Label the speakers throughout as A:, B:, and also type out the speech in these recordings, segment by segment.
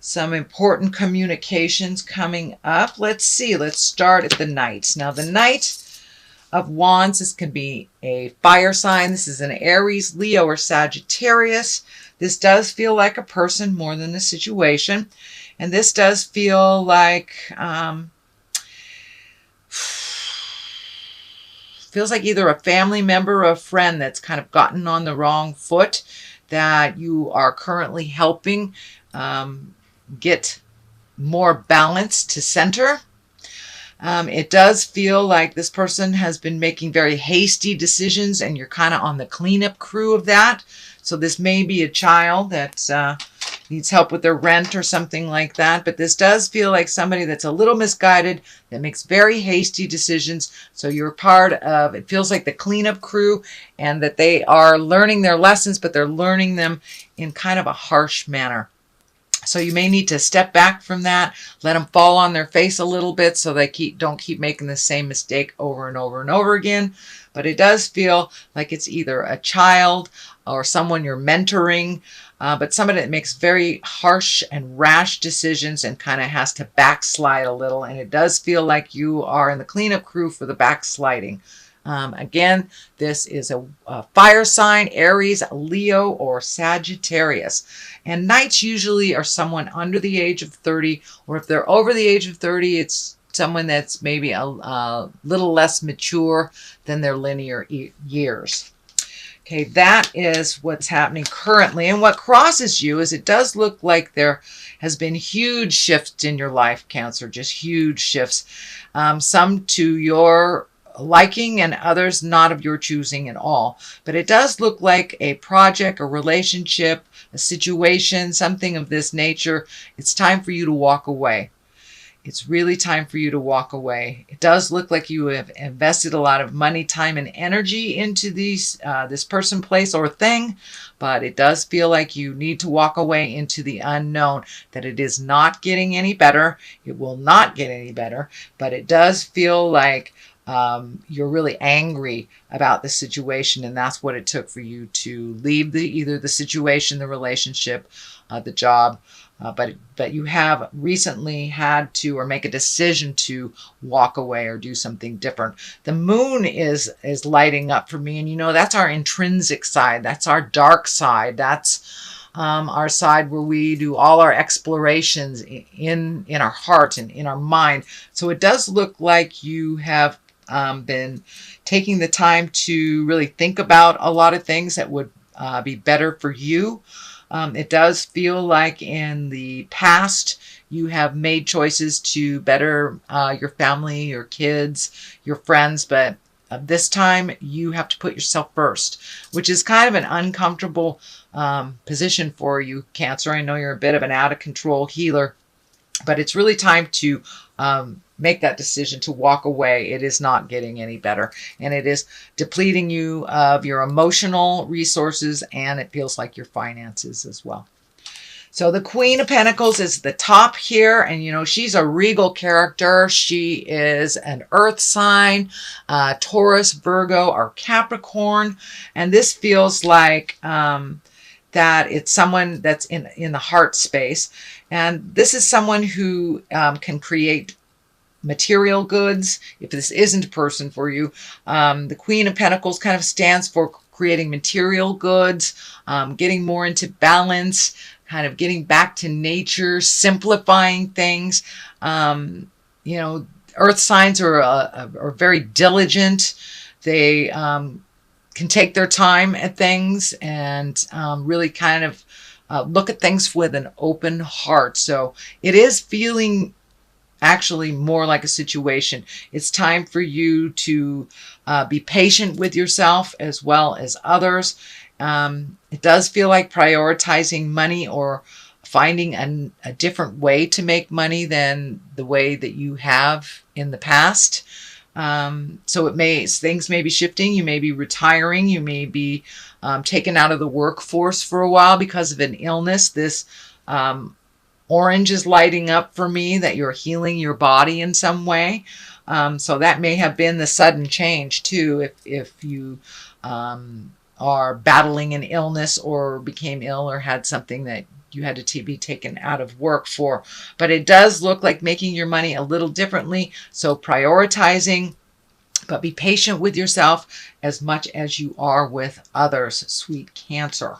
A: Some important communications coming up. Let's see. Let's start at the Knight. Now, the Knight of Wands, this can be a fire sign. This is an Aries, Leo, or Sagittarius. This does feel like a person more than a situation. And this does feel like, feels like either a family member or a friend that's kind of gotten on the wrong foot that you are currently helping get more balance to center. It does feel like this person has been making very hasty decisions and you're kind of on the cleanup crew of that. So this may be a child that needs help with their rent or something like that. But this does feel like somebody that's a little misguided, that makes very hasty decisions. So you're part of, it feels like the cleanup crew, and that they are learning their lessons, but they're learning them in kind of a harsh manner. So you may need to step back from that, let them fall on their face a little bit so they don't keep making the same mistake over and over and over again. But it does feel like it's either a child or someone you're mentoring, but somebody that makes very harsh and rash decisions and kind of has to backslide a little. And it does feel like you are in the cleanup crew for the backsliding. Again, this is a fire sign, Aries, Leo, or Sagittarius. And Knights usually are someone under the age of 30, or if they're over the age of 30, it's someone that's maybe a little less mature than their linear years. Okay, that is what's happening currently. And what crosses you is it does look like there has been huge shifts in your life, Cancer, just huge shifts. Some to your liking and others not of your choosing at all. But it does look like a project, a relationship, a situation, something of this nature. It's time for you to walk away. It's really time for you to walk away. It does look like you have invested a lot of money, time, and energy into this person, place, or thing, but it does feel like you need to walk away into the unknown, that it is not getting any better. It will not get any better, but it does feel like you're really angry about the situation, and that's what it took for you to leave either the situation, the relationship, the job. But you have recently had to, or make a decision to walk away or do something different. The moon is lighting up for me, and you know that's our intrinsic side. That's our dark side. That's our side where we do all our explorations in our heart and in our mind. So it does look like you have been taking the time to really think about a lot of things that would be better for you. It does feel like in the past you have made choices to better your family, your kids, your friends, but this time you have to put yourself first, which is kind of an uncomfortable position for you, Cancer. I know you're a bit of an out of control healer, but it's really time to make that decision to walk away. It is not getting any better, and it is depleting you of your emotional resources, and it feels like your finances as well. So the Queen of Pentacles is the top here, and you know she's a regal character. She is an earth sign, Taurus, Virgo, or Capricorn, and this feels like that it's someone that's in the heart space, and this is someone who can create material goods. If this isn't a person for you, the Queen of Pentacles kind of stands for creating material goods, getting more into balance, kind of getting back to nature, simplifying things. You know, earth signs are very diligent. They can take their time at things and really kind of look at things with an open heart. So it is feeling actually more like a situation. It's time for you to be patient with yourself as well as others. It does feel like prioritizing money or finding a different way to make money than the way that you have in the past. So things may be shifting. You may be retiring. You may be taken out of the workforce for a while because of an illness. This orange is lighting up for me that you're healing your body in some way. So that may have been the sudden change too. If you are battling an illness or became ill or had something that you had to be taken out of work for. But it does look like making your money a little differently. So prioritizing, but be patient with yourself as much as you are with others, sweet Cancer.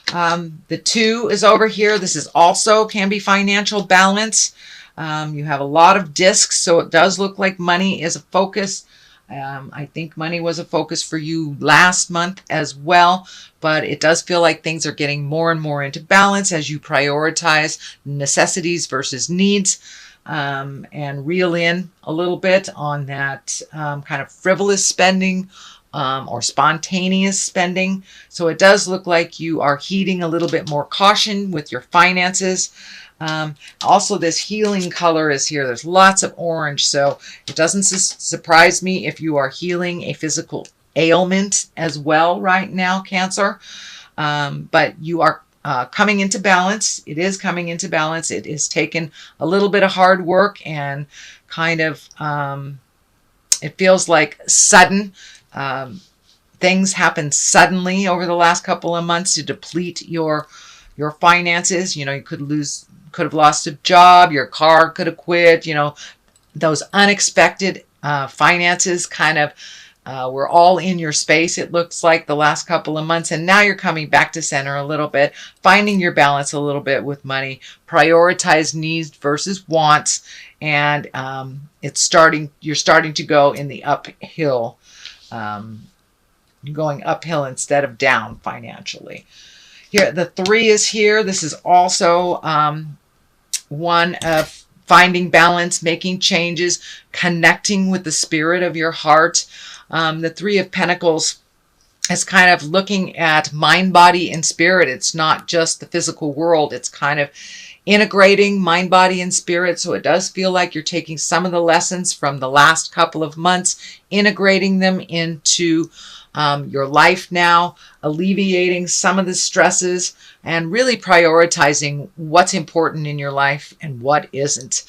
A: The 2 is over here. This is also can be financial balance. You have a lot of discs, so it does look like money is a focus. I think money was a focus for you last month as well, but it does feel like things are getting more and more into balance as you prioritize necessities versus needs, and reel in a little bit on that kind of frivolous spending or spontaneous spending. So it does look like you are heeding a little bit more caution with your finances. Also, this healing color is here. There's lots of orange, so it doesn't surprise me if you are healing a physical ailment as well right now, Cancer. But you are coming into balance. It is coming into balance. It is taken a little bit of hard work and kind of, it feels like sudden. Things happen suddenly over the last couple of months to deplete your finances. You could have lost a job, your car could have quit, those unexpected finances kind of were all in your space, it looks like, the last couple of months. And now you're coming back to center a little bit, finding your balance a little bit with money, prioritize needs versus wants. And you're starting to go in the uphill, going uphill instead of down financially. Here, the 3 is here. This is also one of finding balance, making changes, connecting with the spirit of your heart. The 3 of Pentacles is kind of looking at mind, body, and spirit. It's not just the physical world. It's kind of integrating mind, body, and spirit. So it does feel like you're taking some of the lessons from the last couple of months, integrating them into your life now, alleviating some of the stresses, and really prioritizing what's important in your life and what isn't.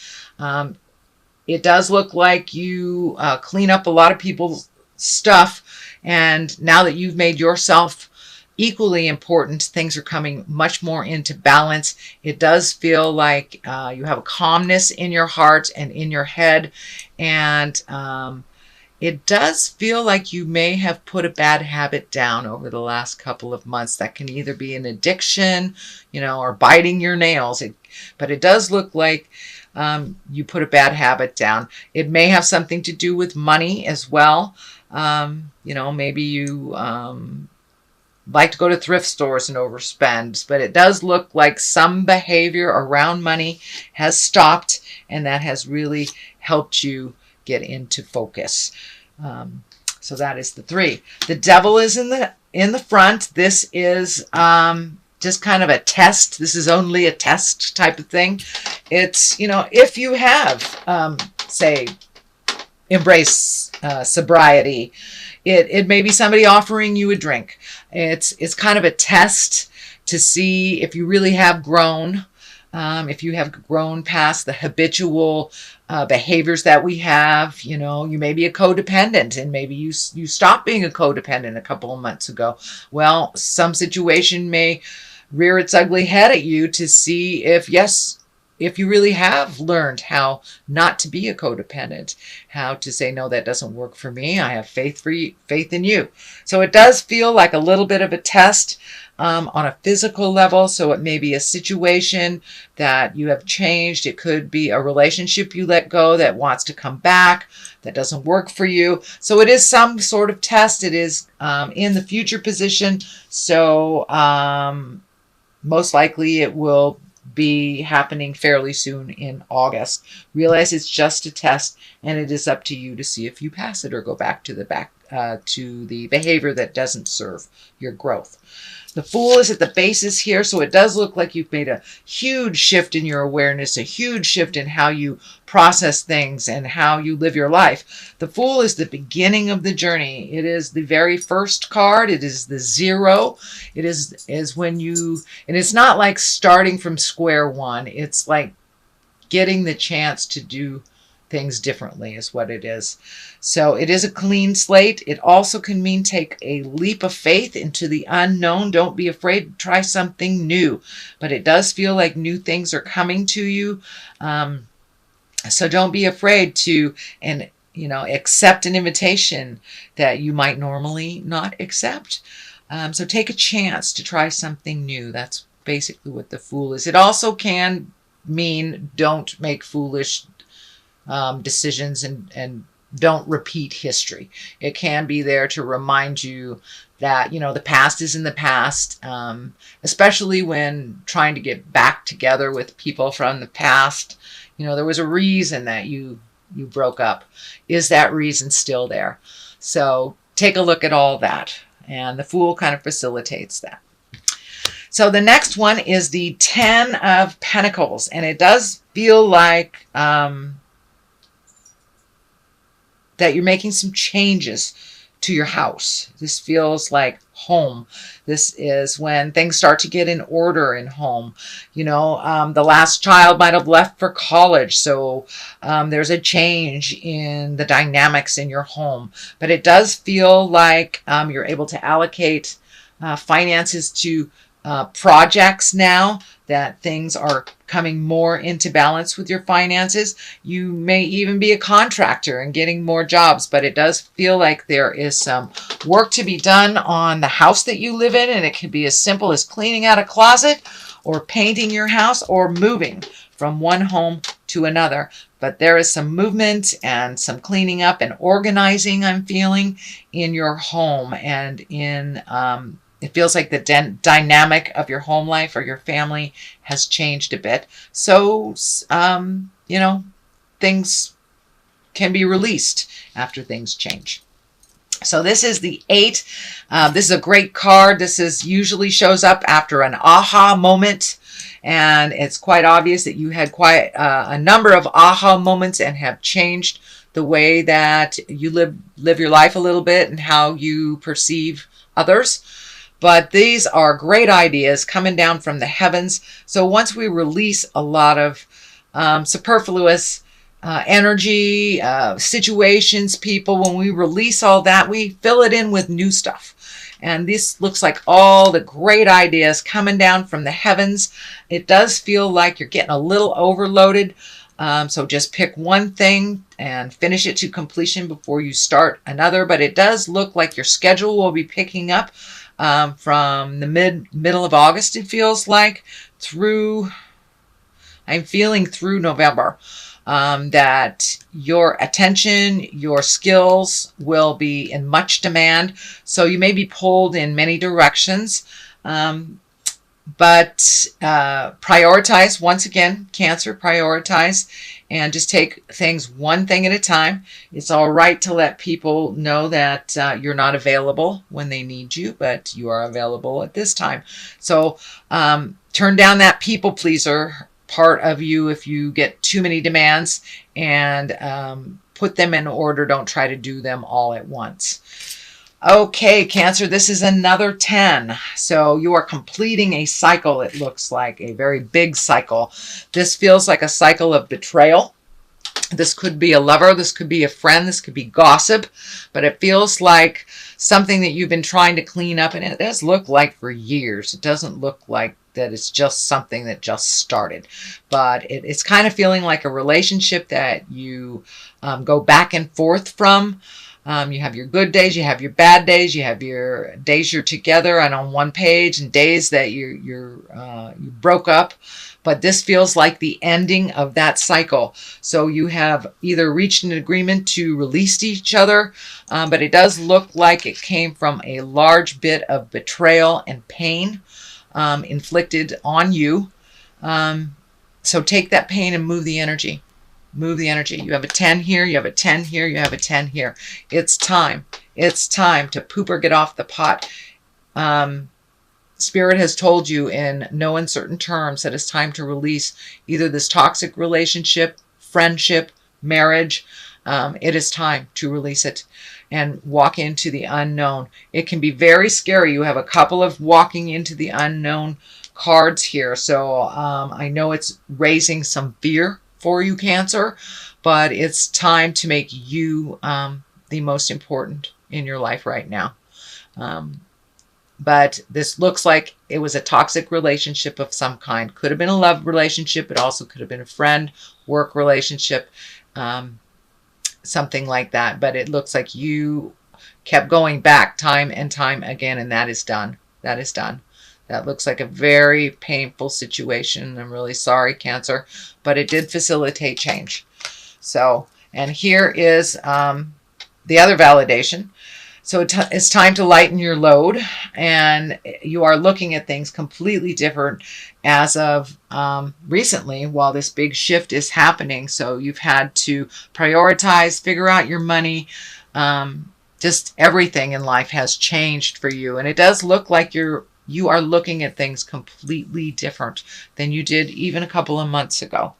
A: It does look like you clean up a lot of people's stuff, and now that you've made yourself equally important, things are coming much more into balance. It does feel like you have a calmness in your heart and in your head, and it does feel like you may have put a bad habit down over the last couple of months. That can either be an addiction, or biting your nails. But it does look like you put a bad habit down. It may have something to do with money as well. Maybe you like to go to thrift stores and overspend, but it does look like some behavior around money has stopped, and that has really helped you get into focus. So that is the 3. The Devil is in the front. This is just kind of a test. This is only a test type of thing. It's, if you have, say, embrace sobriety, it may be somebody offering you a drink. It's kind of a test to see if you really have grown. If you have grown past the habitual behaviors that we have, you may be a codependent, and maybe you stopped being a codependent a couple of months ago. Well, some situation may rear its ugly head at you to see if you really have learned how not to be a codependent, how to say, no, that doesn't work for me. I have faith in you. So it does feel like a little bit of a test on a physical level. So it may be a situation that you have changed. It could be a relationship you let go that wants to come back, that doesn't work for you. So it is some sort of test. It is in the future position. So most likely it will be happening fairly soon in August. Realize it's just a test, and it is up to you to see if you pass it or go back to the behavior that doesn't serve your growth. The Fool is at the basis here, so it does look like you've made a huge shift in your awareness, a huge shift in how you process things and how you live your life. The Fool is the beginning of the journey. It is the very first card. It is the 0. It is when you, and it's not like starting from square one. It's like getting the chance to do things differently is what it is. So it is a clean slate. It also can mean take a leap of faith into the unknown. Don't be afraid to try something new, but it does feel like new things are coming to you. So don't be afraid to, and accept an invitation that you might normally not accept. So take a chance to try something new. That's basically what the Fool is. It also can mean don't make foolish decisions, and don't repeat history. It can be there to remind you that, the past is in the past, especially when trying to get back together with people from the past. There was a reason that you broke up. Is that reason still there? So take a look at all that. And the Fool kind of facilitates that. So the next one is the 10 of Pentacles. And it does feel like that you're making some changes to your house. This feels like home. This is when things start to get in order in home. The last child might have left for college, so there's a change in the dynamics in your home. But it does feel like you're able to allocate finances to projects now, that things are coming more into balance with your finances. You may even be a contractor and getting more jobs, but it does feel like there is some work to be done on the house that you live in, and it can be as simple as cleaning out a closet or painting your house or moving from one home to another. But there is some movement and some cleaning up and organizing, I'm feeling, in your home, and in it feels like the dynamic of your home life or your family has changed a bit. So, things can be released after things change. So this is the 8. This is a great card. This usually shows up after an aha moment. And it's quite obvious that you had quite a number of aha moments and have changed the way that you live your life a little bit and how you perceive others. But these are great ideas coming down from the heavens. So once we release a lot of superfluous energy, situations, people, when we release all that, we fill it in with new stuff. And this looks like all the great ideas coming down from the heavens. It does feel like you're getting a little overloaded. So just pick one thing and finish it to completion before you start another. But it does look like your schedule will be picking up from the middle of August, it feels like, I'm feeling through November, that your attention, your skills will be in much demand. So you may be pulled in many directions, but prioritize, once again, Cancer, prioritize, and just take things one thing at a time. It's all right to let people know that you're not available when they need you, but you are available at this time. So turn down that people pleaser part of you if you get too many demands, and put them in order. Don't try to do them all at once. Okay, Cancer, this is another 10. So you are completing a cycle, it looks like, a very big cycle. This feels like a cycle of betrayal. This could be a lover, this could be a friend, this could be gossip, but it feels like something that you've been trying to clean up, and it does look like for years. It doesn't look like that it's just something that just started, but it's kind of feeling like a relationship that you go back and forth from. You have your good days, you have your bad days, you have your days you're together and on one page, and days that you broke up. But this feels like the ending of that cycle. So you have either reached an agreement to release each other, but it does look like it came from a large bit of betrayal and pain inflicted on you. So take that pain and move the energy. Move the energy. You have a 10 here, you have a 10 here, you have a 10 here. It's time. It's time to poop or get off the pot. Spirit has told you in no uncertain terms that it's time to release either this toxic relationship, friendship, marriage. It is time to release it and walk into the unknown. It can be very scary. You have a couple of walking into the unknown cards here. So I know it's raising some fear for you, Cancer, but it's time to make you the most important in your life right now. But this looks like it was a toxic relationship of some kind. Could have been a love relationship. It also could have been a friend, work relationship, something like that. But it looks like you kept going back time and time again, and that is done. That is done. That looks like a very painful situation. I'm really sorry, Cancer, but it did facilitate change. So, and here is the other validation. So it's time to lighten your load, and you are looking at things completely different as of recently while this big shift is happening. So you've had to prioritize, figure out your money. Just everything in life has changed for you, and it does look like you are looking at things completely different than you did even a couple of months ago.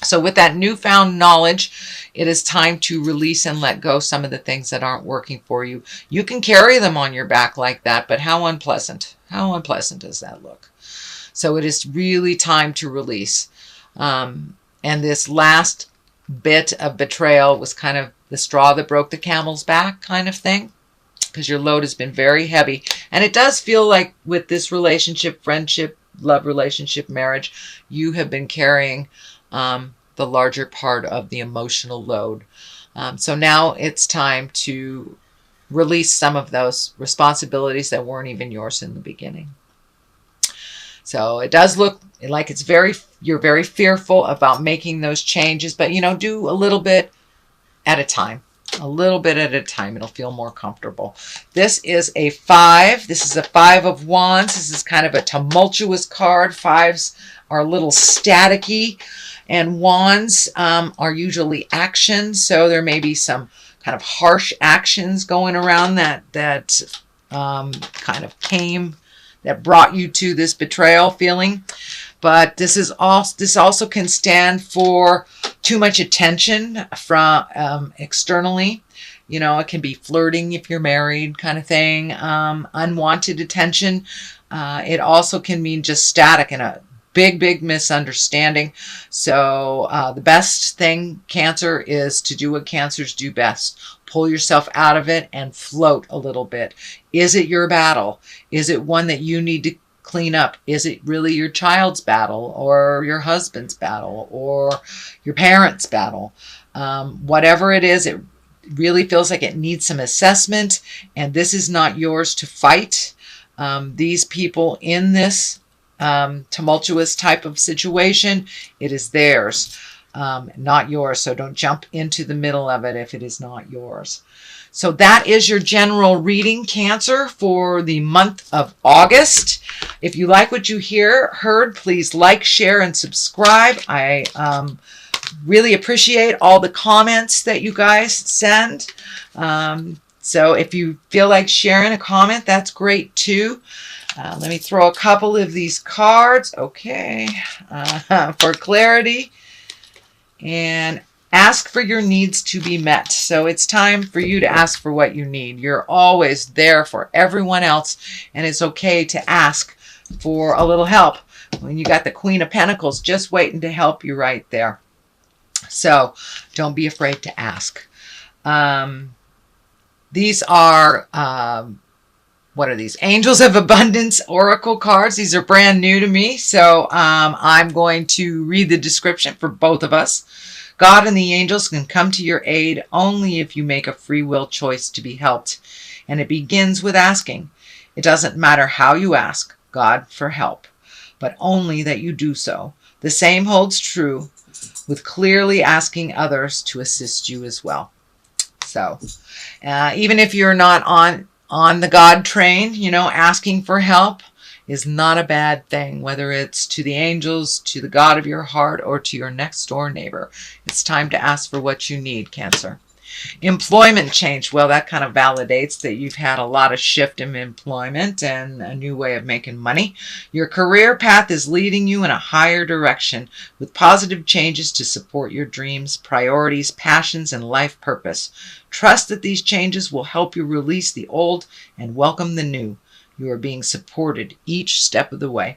A: So with that newfound knowledge, it is time to release and let go some of the things that aren't working for you. You can carry them on your back like that, but how unpleasant. How unpleasant does that look? So it is really time to release. And this last bit of betrayal was kind of the straw that broke the camel's back kind of thing, because your load has been very heavy. And it does feel like with this relationship, friendship, love relationship, marriage, you have been carrying the larger part of the emotional load. So now it's time to release some of those responsibilities that weren't even yours in the beginning. So it does look like you're very fearful about making those changes, but do a little bit at a time. A little bit at a time. It'll feel more comfortable. This is a 5. This is a 5 of Wands. This is kind of a tumultuous card. 5s are a little staticky. And wands are usually actions, so there may be some kind of harsh actions going around that brought you to this betrayal feeling. But this also can stand for too much attention from externally. It can be flirting if you're married, kind of thing. Unwanted attention. It also can mean just static and a big misunderstanding. So the best thing, Cancer, is to do what Cancers do best. Pull yourself out of it and float a little bit. Is it your battle? Is it one that you need to clean up? Is it really your child's battle, or your husband's battle, or your parents' battle? Whatever it is, it really feels like it needs some assessment, and this is not yours to fight. These people in this tumultuous type of situation, it is theirs, not yours. So don't jump into the middle of it if it is not yours. So that is your general reading, Cancer, for the month of August. If you like what you heard, please like, share, and subscribe. I really appreciate all the comments that you guys send. So if you feel like sharing a comment, that's great too. Let me throw a couple of these cards, okay, for clarity. And ask for your needs to be met. So it's time for you to ask for what you need. You're always there for everyone else, and it's okay to ask for a little help. When you got the Queen of Pentacles just waiting to help you right there. So don't be afraid to ask. These are... what are these? Angels of Abundance Oracle cards. These are brand new to me. So I'm going to read the description for both of us. God and the angels can come to your aid only if you make a free will choice to be helped. And it begins with asking. It doesn't matter how you ask God for help, but only that you do so. The same holds true with clearly asking others to assist you as well. So even if you're not on the God train, asking for help is not a bad thing, whether it's to the angels, to the God of your heart, or to your next door neighbor. It's time to ask for what you need, Cancer. Employment change. Well, that kind of validates that you've had a lot of shift in employment and a new way of making money. Your career path is leading you in a higher direction with positive changes to support your dreams, priorities, passions, and life purpose. Trust that these changes will help you release the old and welcome the new. You are being supported each step of the way.